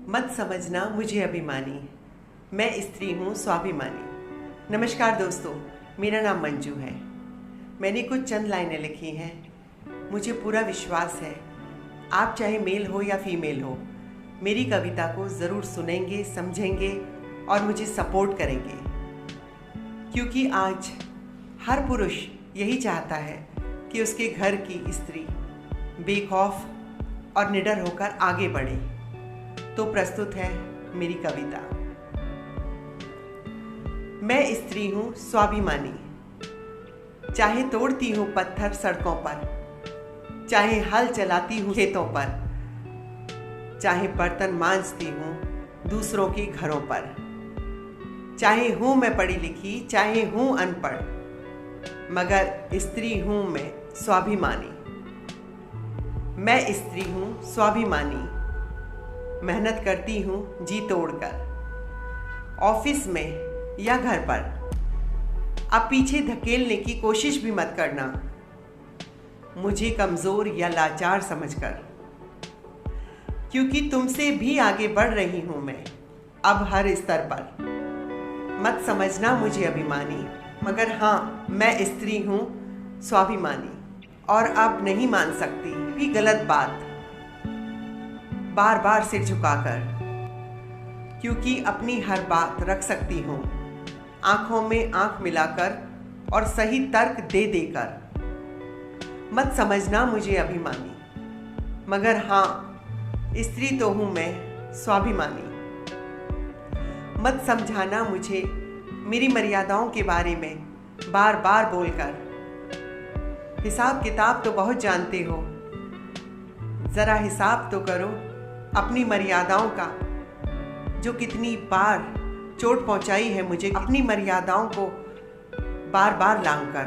मत समझना मुझे अभिमानी, मैं स्त्री हूँ स्वाभिमानी। नमस्कार दोस्तों, मेरा नाम मंजू है। मैंने कुछ चंद लाइनें लिखी हैं। मुझे पूरा विश्वास है आप चाहे मेल हो या फीमेल हो, मेरी कविता को ज़रूर सुनेंगे, समझेंगे और मुझे सपोर्ट करेंगे, क्योंकि आज हर पुरुष यही चाहता है कि उसके घर की स्त्री बेखौफ और निडर होकर आगे बढ़े। तो प्रस्तुत है मेरी कविता। मैं स्त्री हूँ स्वाभिमानी, चाहे तोड़ती हूँ पत्थर सड़कों पर, चाहे हल चलाती हूँ खेतों पर, चाहे बर्तन मांजती हूँ दूसरों के घरों पर, चाहे हूँ मैं पढ़ी लिखी, चाहे हूँ अनपढ़, मगर स्त्री हूँ मैं स्वाभिमानी। मैं स्त्री हूँ स्वाभिमानी, मेहनत करती हूँ जी तोड़कर, ऑफिस में या घर पर। अब पीछे धकेलने की कोशिश भी मत करना, मुझे कमज़ोर या लाचार समझकर, क्योंकि तुमसे भी आगे बढ़ रही हूँ मैं अब हर स्तर पर। मत समझना मुझे अभिमानी, मगर हाँ, मैं स्त्री हूँ स्वाभिमानी और अब नहीं मान सकती भी गलत बात बार बार सिर झुकाकर, क्योंकि अपनी हर बात रख सकती हूँ आंखों में आंख मिलाकर और सही तर्क दे देकर। मत समझना मुझे अभिमानी, मगर हाँ, स्त्री तो हूँ मैं स्वाभिमानी। मत समझाना मुझे मेरी मर्यादाओं के बारे में बार बार बोलकर। हिसाब किताब तो बहुत जानते हो, ज़रा हिसाब तो करो अपनी मर्यादाओं का, जो कितनी बार चोट पहुंचाई है मुझे अपनी मर्यादाओं को बार बार लांघकर।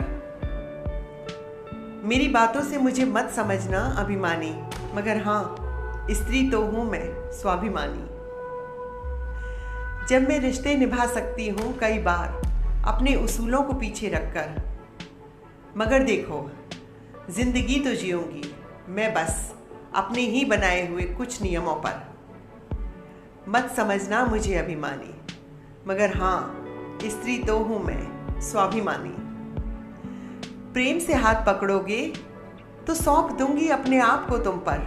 मेरी बातों से मुझे मत समझना अभिमानी, मगर हाँ, स्त्री तो हूं मैं स्वाभिमानी। जब मैं रिश्ते निभा सकती हूँ कई बार अपने उसूलों को पीछे रखकर, मगर देखो, जिंदगी तो जीऊंगी मैं बस अपने ही बनाए हुए कुछ नियमों पर। मत समझना मुझे अभिमानी, मगर हाँ, स्त्री तो हूँ मैं स्वाभिमानी। प्रेम से हाथ पकड़ोगे तो सौंप दूंगी अपने आप को तुम पर,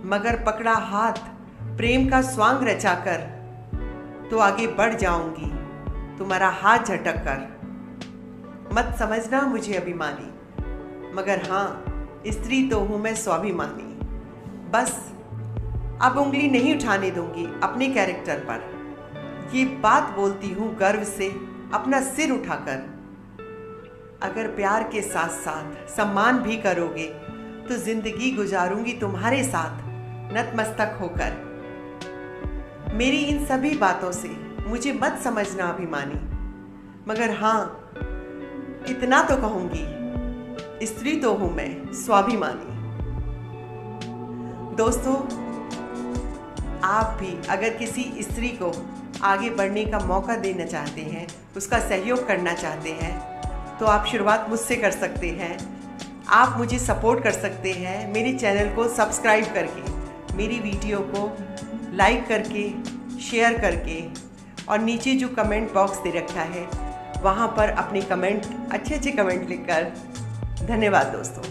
मगर पकड़ा हाथ प्रेम का स्वांग रचाकर तो आगे बढ़ जाऊंगी तुम्हारा हाथ झटक कर। मत समझना मुझे अभिमानी, मगर हाँ, स्त्री तो हूँ मैं स्वाभिमानी। बस अब उंगली नहीं उठाने दूंगी अपने कैरेक्टर पर, ये बात बोलती हूँ गर्व से अपना सिर उठाकर। अगर प्यार के साथ साथ सम्मान भी करोगे तो जिंदगी गुजारूंगी तुम्हारे साथ नतमस्तक होकर। मेरी इन सभी बातों से मुझे मत समझना अभिमानी, मगर हाँ, इतना तो कहूंगी, स्त्री तो हूं मैं स्वाभिमानी। दोस्तों, आप भी अगर किसी स्त्री को आगे बढ़ने का मौका देना चाहते हैं, उसका सहयोग करना चाहते हैं, तो आप शुरुआत मुझसे कर सकते हैं। आप मुझे सपोर्ट कर सकते हैं मेरे चैनल को सब्सक्राइब करके, मेरी वीडियो को लाइक करके, शेयर करके, और नीचे जो कमेंट बॉक्स दे रखा है वहाँ पर अपने कमेंट, अच्छे अच्छे कमेंट लिखकर। धन्यवाद दोस्तों।